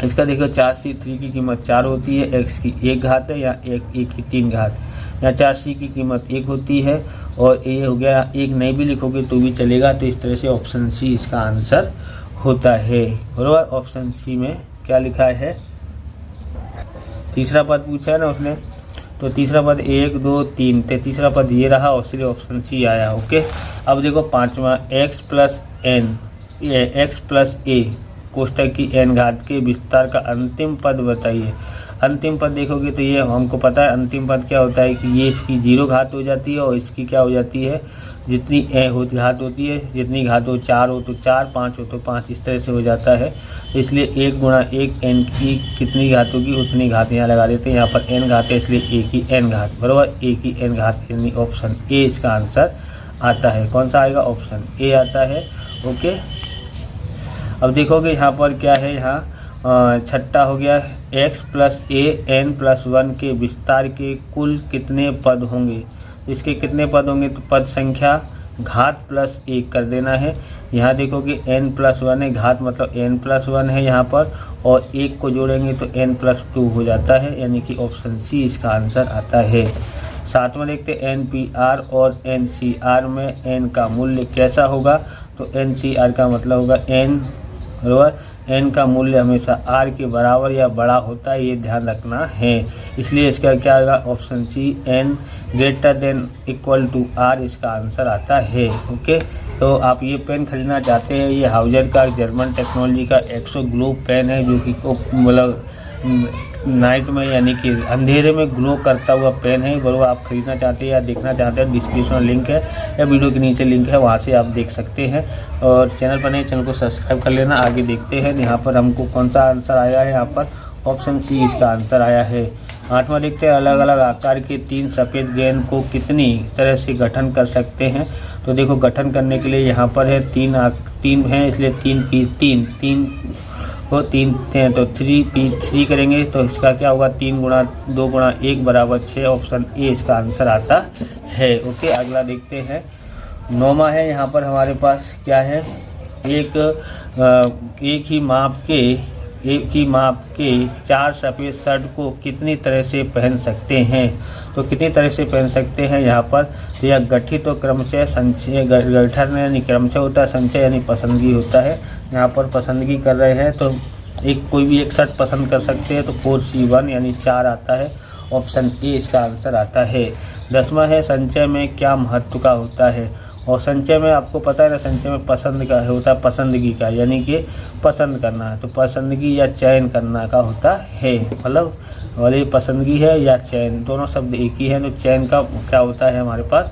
इसका देखो 4c3 की कीमत 4 होती है, x की 1 घात है, या 1 की 3 घात। यहाँ 4c की कीमत 1 होती है और ये हो गया, 1 नहीं भी लिखोगे तो भी चलेगा। तो इस तरह से ऑप्शन सी इसका आंसर होता है। बराबर, ऑप्शन सी में क्या लिखा है, तीसरा पद पूछा है ना उसने, तो तीसरा पद 1 2 3, तो तीसरा पद ये रहा और इसलिए ऑप्शन सी आया। ओके, अब देखो पांचवा, x प्लस a कोष्टक की n घात के विस्तार का अंतिम पद बताइए। अंतिम पद देखोगे तो ये हमको पता है अंतिम पद क्या होता है कि ये इसकी 0 घात हो जाती है और इसकी क्या हो जाती है, जितनी घात होती है, जितनी घात हो 4 हो तो 4, 5 हो तो 5, इस तरह से हो जाता है। तो इसलिए 1 गुणा 1 n की कितनी घात होगी उतनी घात यहाँ लगा देते हैं। यहाँ पर n घात है इसलिए a की n घात, बराबर a की n घात, यानी ऑप्शन ए इसका आंसर आता है। कौन सा आएगा, ऑप्शन ए आता है। ओके, अब देखोगे यहाँ पर क्या है, यहाँ छठा हो गया, x plus a n plus 1 के विस्तार के कुल कितने पद होंगे। इसके कितने पद होंगे, तो पद संख्या घात प्लस 1 कर देना है। यहाँ देखोगे n प्लस 1 है, घात मतलब n प्लस 1 है यहाँ पर, और 1 को जोड़ेंगे तो n प्लस 2 हो जाता है, यानी कि ऑप्शन सी इसका आंसर आता है। सातवां देखते NPR और NCR में n का मूल्य कैसा होगा, तो NCR का मतलब होगा n, बराबर n का मूल्य हमेशा r के बराबर या बड़ा होता है, ये ध्यान रखना है। इसलिए इसका क्या आएगा, option C n greater than equal to r इसका आंसर आता है। ओके, तो आप ये पेन खरीदना चाहते हैं, ये हाउजर का जर्मन टेक्नोलॉजी का एक्सो ग्लो पेन है, जो कि मतलब नाइट में यानी कि अंधेरे में ग्लो करता हुआ पेन है। बराबर, आप खरीदना चाहते हैं या देखना चाहते हैं, डिस्क्रिप्शन लिंक है या वीडियो के नीचे लिंक है, वहाँ से आप देख सकते हैं। और चैनल पर नहीं, चैनल को सब्सक्राइब कर लेना। आगे देखते हैं यहाँ पर हमको कौन सा आंसर आया है, यहाँ पर ऑप्शन सी इसका आंसर आया है। आठवां देखते हैं, अलग अलग आकार के 3 सफ़ेद गेंद को कितनी तरह से गठन कर सकते हैं। तो देखो गठन करने के लिए यहाँ पर है 3 हैं, इसलिए 3 को 3 तो 3 करेंगे तो इसका क्या होगा, 3 गुणा 2 गुणा 1 बराबर 6, ऑप्शन ए इसका आंसर आता है। ओके, अगला देखते हैं, 9वां है। यहाँ पर हमारे पास क्या है, एक ही माप के 4 सफ़ेद शर्ट को कितनी तरह से पहन सकते हैं। तो कितनी तरह से पहन सकते हैं यहाँ पर, तो यह गठित तो क्रमशः संचय, गठन यानी क्रमशः होता है, संचय यानी पसंदगी होता है। यहाँ पर पसंदगी कर रहे हैं तो कोई भी एक शर्ट पसंद कर सकते हैं, तो 4C1 यानी 4 आता है, ऑप्शन ए इसका आंसर आता है। 10वां है, संचय में क्या महत्व का होता है। और संचय में आपको पता है ना, संचय में पसंद का होता है, पसंदगी का, यानी कि पसंद करना है, तो पसंदगी या चयन करना का होता है। मतलब वाली पसंदगी है या चयन, दोनों शब्द एक ही है, तो चयन का क्या होता है हमारे पास,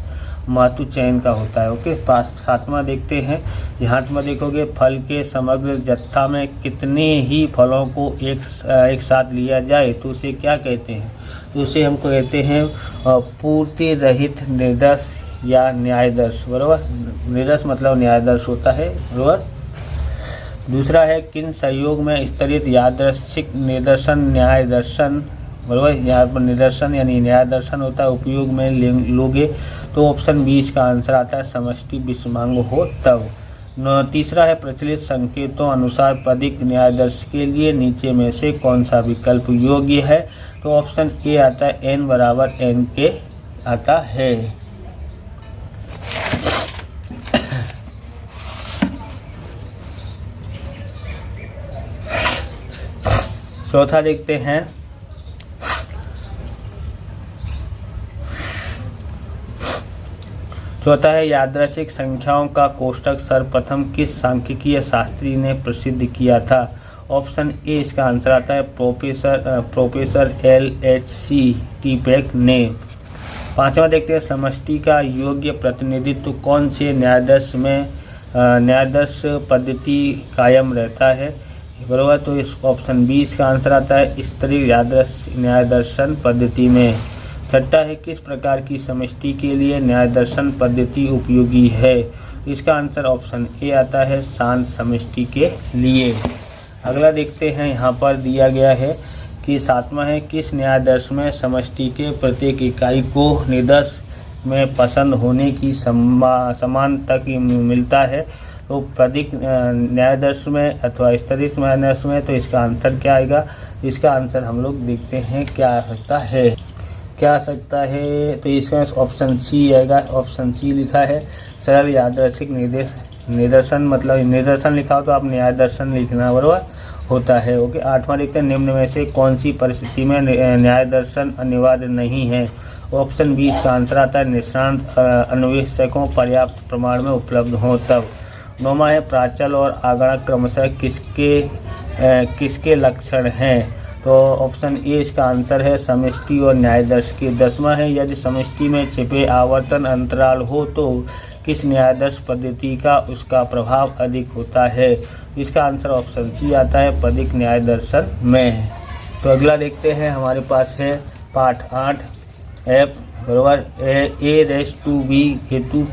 महत्व चयन का होता है। ओके, 7वां देखते हैं। यहाँ में देखोगे, फल के समग्र जत्था में कितने ही फलों को एक साथ लिया जाए तो उसे क्या कहते हैं। तो उसे हमको कहते हैं पूर्ति रहित निर्दश या न्यायदर्श। बराबर, निर्दश मतलब न्यायदर्श होता है। बराबर, दूसरा है, किन संयोग में स्तरित यादृच्छिक निदर्शन न्याय दर्शन, बराबर यहाँ पर निदर्शन यानी न्याय दर्शन होता है, उपयोग में लोगे, तो ऑप्शन बी इसका आंसर आता है, समष्टि विषमांग हो तब। तीसरा है, प्रचलित संकेतों अनुसार पदिक न्यायदर्श के लिए नीचे में से कौन सा विकल्प योग्य है। तो ऑप्शन ए आता है, n बराबर n के आता है। चौथा देखते हैं, चौथा है यादृच्छिक संख्याओं का कोष्ठक सर्वप्रथम किस सांख्यिकीय शास्त्री ने प्रसिद्ध किया था। ऑप्शन ए इसका आंसर आता है प्रोफेसर LHC टीपैक ने। पांचवा देखते हैं समष्टि का योग्य प्रतिनिधित्व कौन से न्यायादर्श में न्यायादर्श पद्धति कायम रहता है, बराबर। तो इस ऑप्शन बी इसका आंसर आता है स्तरीय न्यायदर्शन पद्धति में। छठा है किस प्रकार की समष्टि के लिए न्यायदर्शन पद्धति उपयोगी है, इसका आंसर ऑप्शन ए आता है शांत समष्टि के लिए। अगला देखते हैं, यहाँ पर दिया गया है कि सातवां है किस न्यायादर्श में समष्टि के प्रत्येक इकाई को निदर्श में पसंद होने की समान तक मिलता है। तो पदिक न्यायादर्श में अथवा स्तरित न्यायादर्श में, तो इसका आंसर क्या आएगा, इसका आंसर हम लोग देखते हैं क्या आ सकता है। तो इसका ऑप्शन सी आएगा। ऑप्शन सी लिखा है सरल यादृच्छिक निदर्शन, मतलब निदर्शन लिखा हो तो आप न्यायदर्शन लिखना बराबर होता है। ओके। आठवां देखते हैं निम्न में से कौन सी परिस्थिति में न्यायदर्शन अनिवार्य नहीं है। ऑप्शन बी इसका आंसर आता है निष्णात अन्वेषकों पर्याप्त प्रमाण में उपलब्ध हों तब। नौवां है प्राचल और आगणक क्रमशः किसके लक्षण हैं। तो ऑप्शन ए इसका आंसर है समष्टि और न्यायादर्श के। 10वां है यदि समष्टि में छिपे आवर्तन अंतराल हो तो किस न्यायादर्श पद्धति का उसका प्रभाव अधिक होता है, इसका आंसर ऑप्शन सी आता है पदिक न्यायदर्शन में। तो अगला देखते हैं, हमारे पास है पाठ 8 F बराबर A⁻B हेतु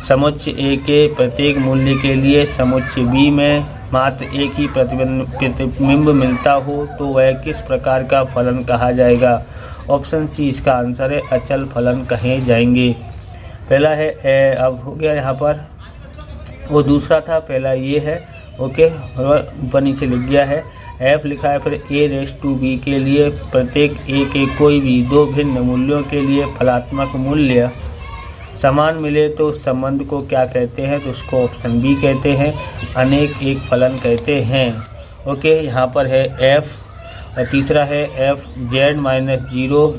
समुच्चय A के प्रत्येक मूल्य के लिए समुच्चय B में मात्र एक ही प्रतिबिंब मिलता हो तो वह किस प्रकार का फलन कहा जाएगा। ऑप्शन सी इसका आंसर है अचल फलन कहे जाएंगे। पहला है अब हो गया यहाँ पर, वो दूसरा था, पहला ये है। ओके, ऊपर नीचे लिख गया है F लिखा है। फिर A⁻B के लिए प्रत्येक A के कोई भी दो भिन्न मूल्यों के लिए फलात्मक मूल्य समान मिले तो उस संबंध को क्या कहते हैं, तो उसको ऑप्शन बी कहते हैं अनेक एक फलन कहते हैं। ओके, यहाँ पर है F और तीसरा है F Z-0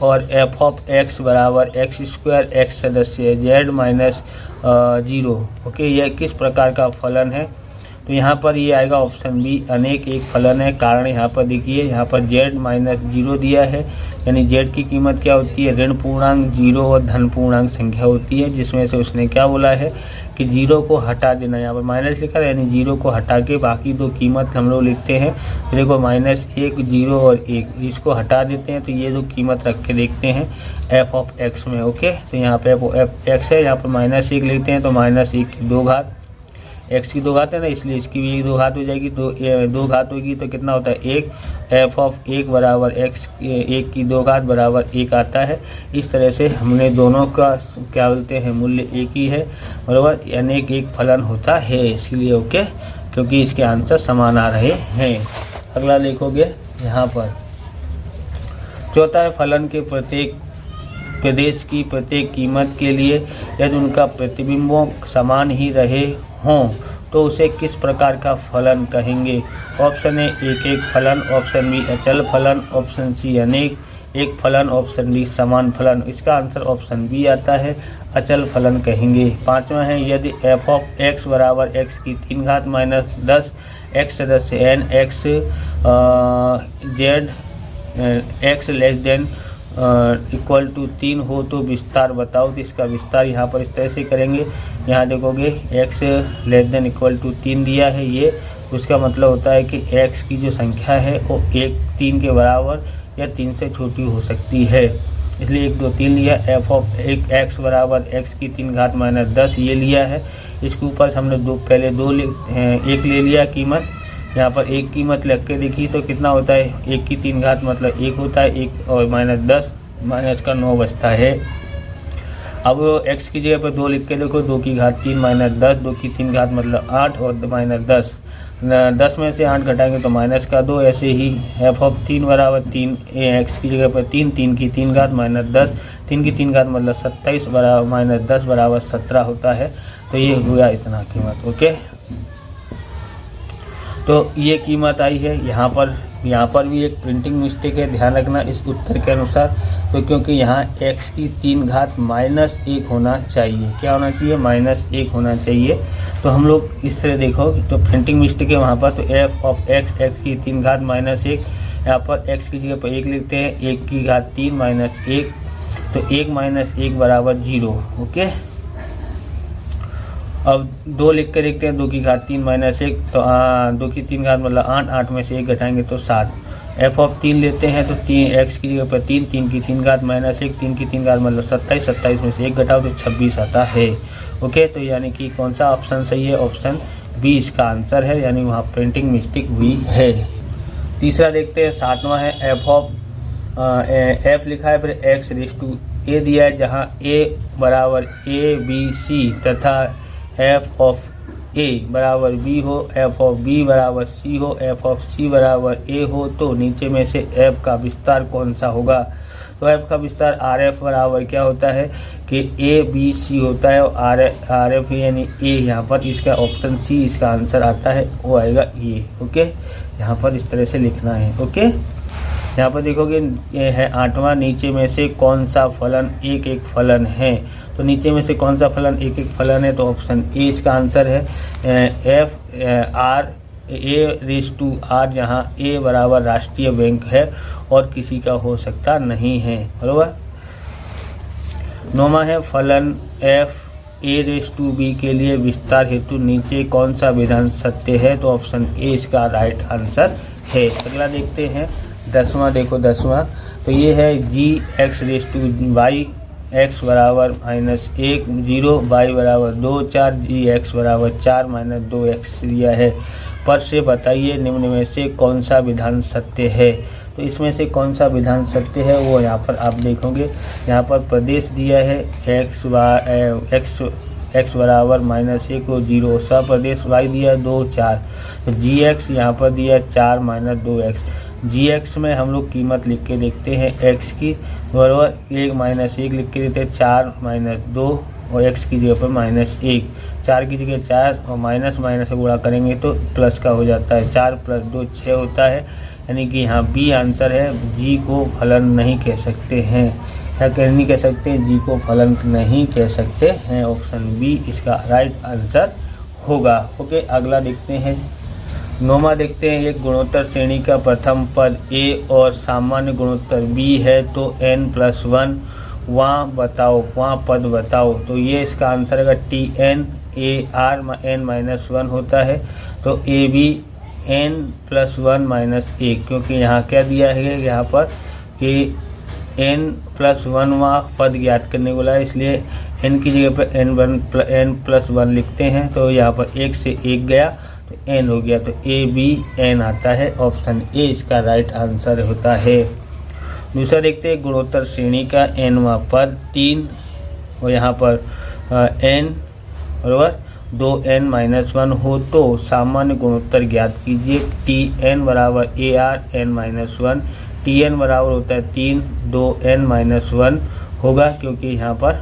और f(x) बराबर x² x सदस्य Z-0। ओके, यह किस प्रकार का फलन है, तो यहाँ पर ये आएगा ऑप्शन बी अनेक एक फलन है। कारण यहाँ पर देखिए, यहाँ पर Z-0 दिया है, यानी Z की कीमत क्या होती है, ऋण पूर्णांक 0 और धन पूर्णांक संख्या होती है, जिसमें से उसने क्या बोला है कि 0 को हटा देना। यहाँ पर माइनस लिखा है, यानी 0 को हटा के बाकी दो कीमत हम लोग लिखते हैं। देखो -1 0 और 1, इसको हटा देते हैं तो ये दो कीमत रख के देखते हैं f(x) में। ओके, तो यहाँ पे f(x) है, यहाँ पर -1 लिखते हैं तो -1 की 2 घात, x की 2 घात है ना, इसलिए इसकी भी 2 घात हो जाएगी। तो 2 घात होगी तो कितना होता है 1, f(1) बराबर x 1 की 2 घात बराबर 1 आता है। इस तरह से हमने दोनों का क्या बोलते हैं मूल्य एक ही है बराबर, अनेक एक फलन होता है इसलिए। ओके, क्योंकि इसके आंसर समान आ रहे हैं। अगला देखोगे यहाँ पर चौथा है फलन के प्रत्येक प्रदेश की प्रत्येक कीमत के लिए यदि उनका प्रतिबिंबों समान ही रहे हों तो उसे किस प्रकार का फलन कहेंगे। ऑप्शन ए एक एक फलन, ऑप्शन बी अचल फलन, ऑप्शन सी अनेक एक फलन, ऑप्शन डी समान फलन। इसका आंसर ऑप्शन बी आता है अचल फलन कहेंगे। पांचवा है यदि f(x) बराबर x की 3 घात -10 x सदस्य n x z x equal to 3 हो तो विस्तार बताओ। तो इसका विस्तार यहाँ पर इस तरह से करेंगे। यहाँ देखोगे x ≤ 3 दिया है, ये उसका मतलब होता है कि x की जो संख्या है वो 3 के बराबर या 3 से छोटी हो सकती है, इसलिए 1 2 3 लिया। f(x) बराबर x की 3 घात -10 ये लिया है। इसके ऊपर हमने पहले 1 ले लिया कीमत, यहाँ पर एक कीमत लग के देखी तो कितना होता है 1 की 3 घात मतलब 1 होता है, 1 और -10 माइनस का 9 बचता है। अब x की जगह पर 2 लिख के देखो, 2 की घात 3 -10, 2 की 3 घात मतलब 8 और -10, 10 में से 8 घटाएंगे तो -2। ऐसे ही f(3) बराबर 3 x की जगह पर 3 की 3 घात -10, 3 की 3 घात मतलब 27 बराबर -10 बराबर 17 होता है। तो ये हुआ इतना कीमत। ओके, तो ये कीमत आई है। यहाँ पर यहाँ पर भी एक प्रिंटिंग मिस्टेक है, ध्यान रखना इस उत्तर के अनुसार। तो क्योंकि यहाँ x की 3 घात -1 होना चाहिए, क्या होना चाहिए, -1 होना चाहिए। तो हम लोग इस तरह देखो, तो प्रिंटिंग मिस्टेक है वहाँ पर, तो f ऑफ x, x की 3 घात -1, यहाँ पर x की जगह पर 1 लिखते हैं, 1 की घात 3 -1, तो 1 - 1 बराबर 0। ओके, अब 2 लिख के देखते हैं, 2 की घात 3 -1, तो 2 की 3 घात मतलब 8, 8 में से 1 घटाएंगे तो 7। f ऑफ 3 लेते हैं, तो 3 x की जगह पर 3, 3 की 3 घात -1, 3 की 3 घात मतलब 27, 27 में से 1 घटाओ तो 26 आता है। ओके, तो यानी कि कौन सा ऑप्शन सही है, ऑप्शन बी इसका आंसर है, यानी वहाँ प्रिंटिंग मिस्टेक हुई है। तीसरा देखते हैं, 7वां है f ऑफ f लिखा है, फिर x रेज़ टू a दिया है, जहाँ a बराबर a b c तथा f ऑफ a बराबर b हो, f ऑफ b बराबर c हो, f ऑफ c बराबर a हो, तो नीचे में से f का विस्तार कौन सा होगा। तो f का विस्तार RF बराबर क्या होता है कि a b c होता है, और RF यानी a, यहाँ पर इसका ऑप्शन C इसका आंसर आता है, वो आएगा ये। ओके, यहाँ पर इस तरह से लिखना है। ओके, यहाँ पर देखोगे ये है 8वां, नीचे में से कौन सा फलन एक एक फलन है। तो नीचे में से कौन सा फलन एक एक फलन है, तो ऑप्शन ए इसका आंसर है। f r a raise to r, जहाँ a बराबर राष्ट्रीय बैंक है और किसी का हो सकता नहीं है, बराबर। 9वां है, फलन f a raise to b के लिए विस्तार हेतु नीचे कौन सा विधान सत्य है, तो ऑप्शन ए इसका राइट आंसर है। अगला देखते हैं 10वां, देखो 10वां, तो ये है g x raise to y, x बराबर -1 0, y बराबर 2 4, g x बराबर 4 - 2x दिया है। पर से बताइए निम्न में से कौन सा विधान सत्य है। तो इसमें से कौन सा विधान सत्य है वो यहाँ पर आप देखोगे, यहाँ पर प्रदेश दिया है x बराबर -1 को 0, सप्रदेश y दिया 2 4, तो जी एक्स यहाँ पर दिया 4 - 2x। gx में हम लोग कीमत लिख के देखते हैं x की, बराबर 1 - 1 लिख के देते हैं, 4 - 2 और x की जगह पर -1, 4 की जगह 4 और माइनस से गुणा करेंगे तो प्लस का हो जाता है, 4 + 2 6 होता है, यानी कि यहाँ बी आंसर है। जी को फलन नहीं कह सकते हैं, क्या नहीं कह सकते, जी को फलन नहीं कह सकते हैं, ऑप्शन बी इसका राइट आंसर होगा। ओके, अगला देखते हैं 9वां देखते हैं, एक गुणोत्तर श्रेणी का प्रथम पद a और सामान्य गुणोत्तर b है, तो n+1 वहाँ पद बताओ। तो ये इसका आंसर है Tn ar n-1 होता है, तो ए बी n+1 - 1, क्योंकि यहाँ क्या दिया है यहाँ पर कि n+1वां पद ज्ञात करने को बोला है, इसलिए n की जगह पर n+1 लिखते हैं, तो यहाँ पर 1 से 1 गया तो n हो गया, तो ए बी n आता है, ऑप्शन ए इसका राइट आंसर होता है। दूसरा देखते हैं, गुणोत्तर श्रेणी का nवां पद 3 और यहाँ पर n बराबर 2n-1 हो, तो सामान्य गुणोत्तर ज्ञात कीजिए। Tn बराबर ar n-1, Tn बराबर होता है 3 2n-1 होगा, क्योंकि यहाँ पर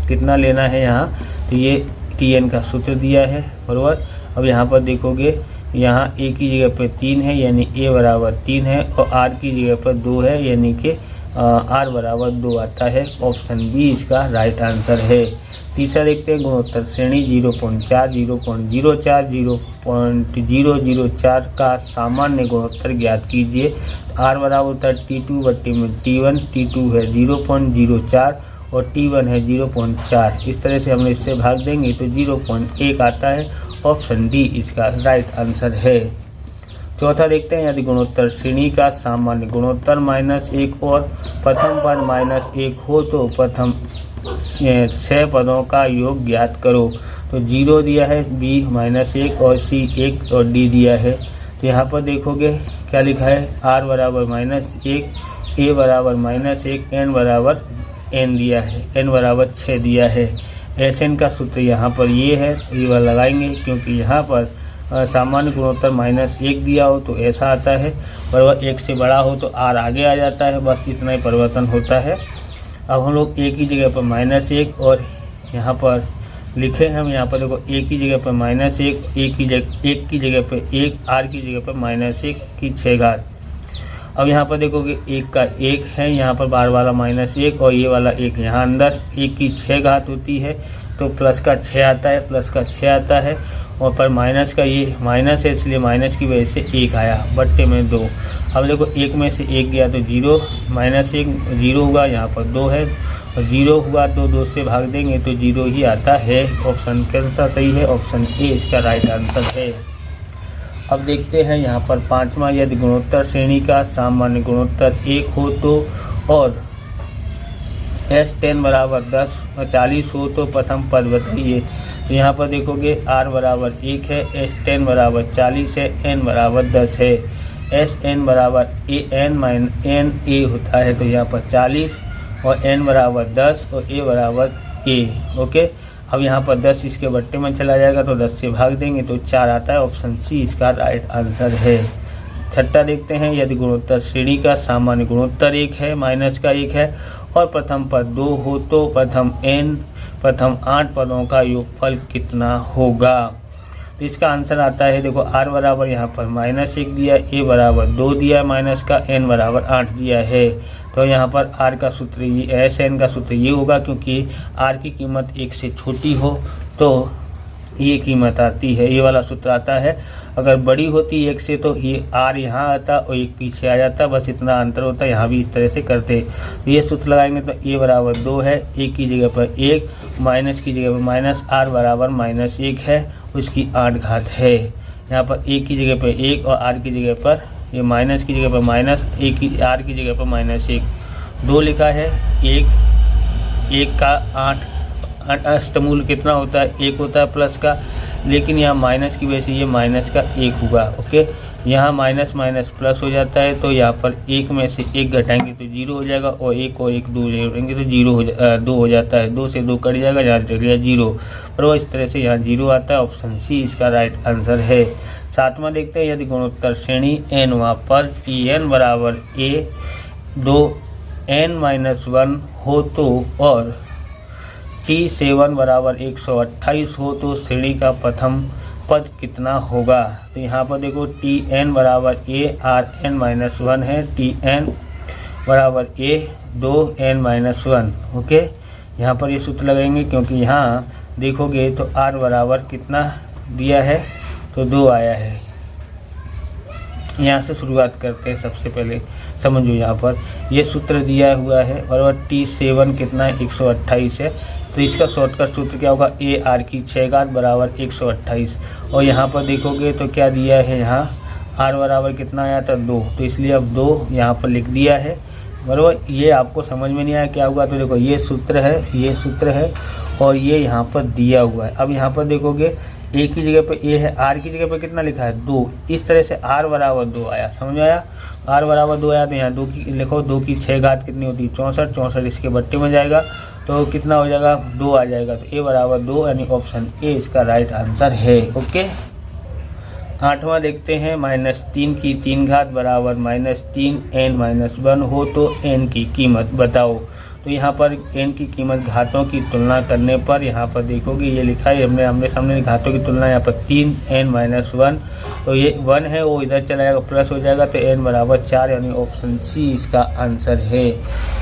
कितना लेना है यहाँ, तो ये Tn का सूत्र दिया है, बराबर। अब यहाँ पर देखोगे, यहाँ a की जगह पर 3 है, यानी a बराबर 3 है, और r की जगह पर 2 है, यानी कि r बराबर 2 आता है, ऑप्शन बी इसका राइट आंसर है। तीसरा देखते हैं, गुणोत्तर श्रेणी 0.4 0.04 0.004 का सामान्य गुणोत्तर ज्ञात कीजिए। r बराबर होता है T2/T1, T2 है 0.04 और T1 है 0.4, इस तरह से हम इससे भाग देंगे तो 0.1 आता है, ऑप्शन डी इसका राइट आंसर है। चौथा देखते हैं, यदि गुणोत्तर श्रेणी का सामान्य गुणोत्तर -1 और प्रथम पद -1 हो, तो प्रथम 6 पदों का योग ज्ञात करो। तो 0 दिया है, b -1 और c 1 और d दिया है। तो यहाँ पर देखोगे क्या लिखा है, r बराबर -1, a बराबर -1, n बराबर n दिया है, n बराबर 6 दिया है। Sn का सूत्र यहाँ पर ये है, ये वाला लगाएंगे, क्योंकि यहाँ पर सामान्य गुणोत्तर -1 दिया हो तो ऐसा आता है, बराबर 1 से बड़ा हो तो r आगे आ जाता है, बस इतना ही परिवर्तन होता है। अब हम लोग a की जगह पर -1 और यहाँ पर लिखे हम, यहाँ पर देखो a की जगह पर -1, 1 की जगह पर 1, r की जगह पर -1 की 6 घात, अब यहाँ पर देखोगे एक का एक है, यहाँ पर बाहर वाला -1 और ये वाला 1 यहाँ अंदर, 1 की 6 घात होती है तो प्लस का 6 आता है, प्लस का 6 आता है, और पर माइनस का ये माइनस है इसलिए माइनस की वजह से 1 आया, बट्टे में 2। अब देखो 1 में से 1 गया तो 0, -1 0 हुआ, यहाँ पर 2 है और 0 हुआ तो 2 से भाग देंगे तो 0 ही आता है। ऑप्शन कौन सा सही है? ऑप्शन ए इसका राइट आंसर है। अब देखते हैं यहाँ पर पांचवा, यदि गुणोत्तर श्रेणी का सामान्य गुणोत्तर 1 हो तो और S10 बराबर 10 और 40 हो तो प्रथम पद बताइए। तो यहाँ पर देखोगे R बराबर 1 है, S10 बराबर 40 है, N बराबर 10 है। SN बराबर N A होता है तो यहाँ पर 40 और N बराबर 10 और A बराबर A। ओके, अब यहाँ पर 10 इसके बट्टे में चला जाएगा तो 10 से भाग देंगे तो 4 आता है। ऑप्शन सी इसका राइट आंसर है। छठा देखते हैं, यदि गुणोत्तर श्रेणी का सामान्य गुणोत्तर 1 है, माइनस का 1 है और प्रथम पद 2 हो तो प्रथम 8 पदों का योगफल कितना होगा? तो इसका आंसर आता है, देखो R बराबर यहाँ पर -1 दिया, A बराबर 2 दिया माइनस का, N बराबर 8 दिया है। तो यहाँ पर R का सूत्र ये SN का सूत्र ये होगा, क्योंकि R की कीमत 1 से छोटी हो तो ये कीमत आती है, ये वाला सूत्र आता है। अगर बड़ी होती 1 से तो ये R यहाँ आता और 1 पीछे आ जाता, बस इतना अंतर होता है। यहाँ भी इस तरह से करते, तो ये सूत्र लगाएंगे तो A बराबर 2 है, A की जगह पर 1, माइनस की जगह पर माइनस, R बराबर -1 है, उसकी 8 घात है। यहाँ पर A की जगह पर 1 और R की जगह पर ये माइनस की जगह पर माइनस, R की जगह पर -1, 2 लिखा है। 1 का 8 अष्टमूल कितना होता है? 1 होता है प्लस का, लेकिन यहाँ माइनस की वजह से ये माइनस का 1 हुआ। ओके, यहाँ माइनस माइनस प्लस हो जाता है तो यहाँ पर 1 में से 1 घटाएंगे तो 0 हो जाएगा और 1 और 1 2 जोड़ेंगे तो 2 हो जाता है। 2 से 2 कट जाएगा, यहाँ चल गया 0, पर वो इस तरह से यहाँ 0 आता है। ऑप्शन सी इसका राइट आंसर है। सातवां देखते हैं, यदि गुणोत्तर श्रेणी n वहाँ पर Tn बराबर A 2n-1 हो तो और T7 बराबर 128 हो तो श्रेणी का प्रथम पद कितना होगा? तो यहाँ पर देखो Tn बराबर A Rn-1 है, Tn बराबर A 2n-1। ओके, यहाँ पर ये सूत्र लगाएंगे, क्योंकि यहाँ देखोगे तो R बराबर कितना दिया है तो 2 आया है। यहाँ से शुरुआत करते हैं, सबसे पहले समझो यहाँ पर ये सूत्र दिया हुआ है बराबर T7 कितना है 128 है, तो इसका शॉर्टकट सूत्र क्या होगा? A R की 6 घात बराबर 128। और यहाँ पर देखोगे तो क्या दिया है, यहाँ R बराबर कितना आया था 2, तो इसलिए अब 2 यहाँ पर लिख दिया है बराबर। ये आपको समझ में नहीं आया क्या होगा? तो देखो ये सूत्र है, ये सूत्र है और ये यहाँ पर दिया हुआ है। अब यहाँ पर देखोगे A की जगह पर A है, R की जगह पर कितना लिखा है 2, इस तरह से R बराबर 2 आया, समझ में आया? R बराबर 2 आया तो यहाँ 2 की लिखो, 2 की 6 घात कितनी होती है 64, 64 इसके बट्टे में जाएगा तो कितना हो जाएगा 2 आ जाएगा। तो A बराबर 2 यानी ऑप्शन ए इसका राइट आंसर है। ओके, आठवां देखते हैं, -3 की 3 घात बराबर -3n-1 हो तो n की कीमत बताओ। तो यहाँ पर n की कीमत घातों की तुलना करने पर यहाँ पर देखोगे ये लिखा है, हमने आमने सामने घातों की तुलना, यहाँ पर 3n-1 तो ये 1 है वो इधर चला जाएगा प्लस हो जाएगा तो n बराबर 4 यानी ऑप्शन सी इसका आंसर है।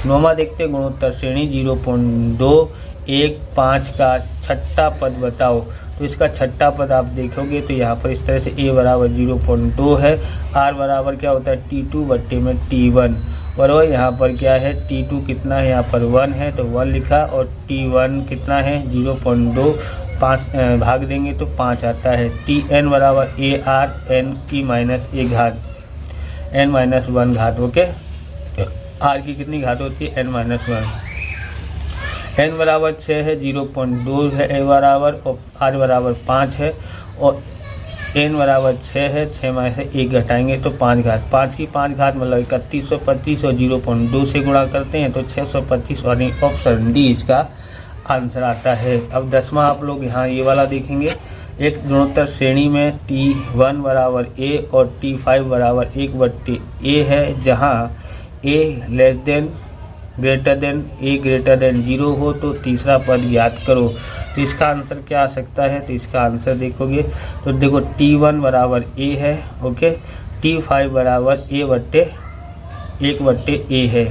नौवां देखते हैं, गुणोत्तर श्रेणी 0.215 का छठा पद बताओ। तो इसका छठा पद आप देखोगे तो यहाँ पर इस तरह से A बराबर 0.2 है, R बराबर क्या होता है T2 बट्टे में T1 बराबर। यहाँ पर क्या है T2 कितना है, यहाँ पर 1 है तो 1 लिखा और T1 कितना है 0.2, 5 भाग देंगे तो 5 आता है। Tn बराबर A R n की -1 घात n-1 घात। ओके, R की कितनी घात होती है n-1, n बराबर 6 है, 0.2 है A बराबर और R बराबर 5 है और n बराबर 6 है, 6 में से 1 घटाएंगे तो 5 घात, 5 की 5 घात मतलब 3125 और 0.2 से गुणा करते हैं तो 625 यानी ऑप्शन डी इसका आंसर आता है। अब 10वां आप लोग यहाँ ये वाला देखेंगे, एक गुणोत्तर श्रेणी में T1 बराबर A और T5 बराबर 1/A है, जहाँ A ग्रेटर देन 0 हो तो तीसरा पद याद करो। तो इसका आंसर क्या आ सकता है? तो इसका आंसर देखोगे तो देखो T1 बराबर A है, ओके, T5 बराबर A/A 1/a है।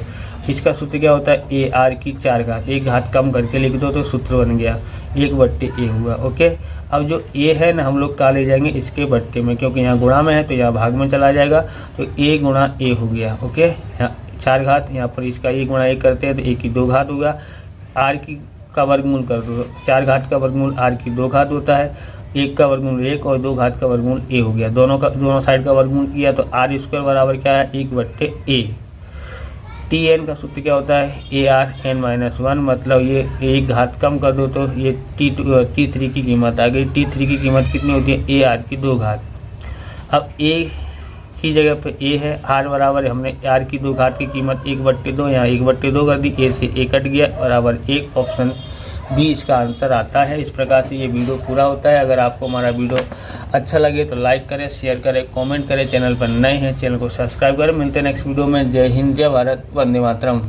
इसका सूत्र क्या होता है, ए आर की 4 घात, एक घात कम करके लिख दो तो सूत्र बन गया 1/a हुआ। ओके, अब जो a है ना हम लोग का ले जाएंगे इसके बट्टे में, क्योंकि यहाँ गुणा में है तो यहाँ भाग में चला जाएगा, तो a गुणा a हो गया। ओके, यहाँ 4 घात, यहाँ पर इसका a गुणा a करते हैं तो a की 2 घात होगा। r का वर्गमूल कर दो, 4 घात का वर्गमूल r की 2 घात होता है, 1 का वर्गमूल 1 और 2 घात का वर्गमूल a हो गया। दोनों साइड का वर्गमूल किया तो r² बराबर क्या है, 1/a। tn का सूत्र क्या होता है, ARn-1, मतलब ये एक घात कम कर दो तो ये t3 की कीमत आ गई। t3 की कीमत कितनी होती है, AR की 2 घात। अब a की जगह पे a है, r बराबर हमने r की 2 घात की कीमत 1/2, यहाँ 1/2 कर दी, a से a कट गया बराबर 1। ऑप्शन बी इसका आंसर आता है। इस प्रकार से ये वीडियो पूरा होता है। अगर आपको हमारा वीडियो अच्छा लगे तो लाइक करें, शेयर करें, कमेंट करें। चैनल पर नए हैं चैनल को सब्सक्राइब करें। मिलते हैं नेक्स्ट वीडियो में। जय हिंद, जय भारत, वंदे मातरम।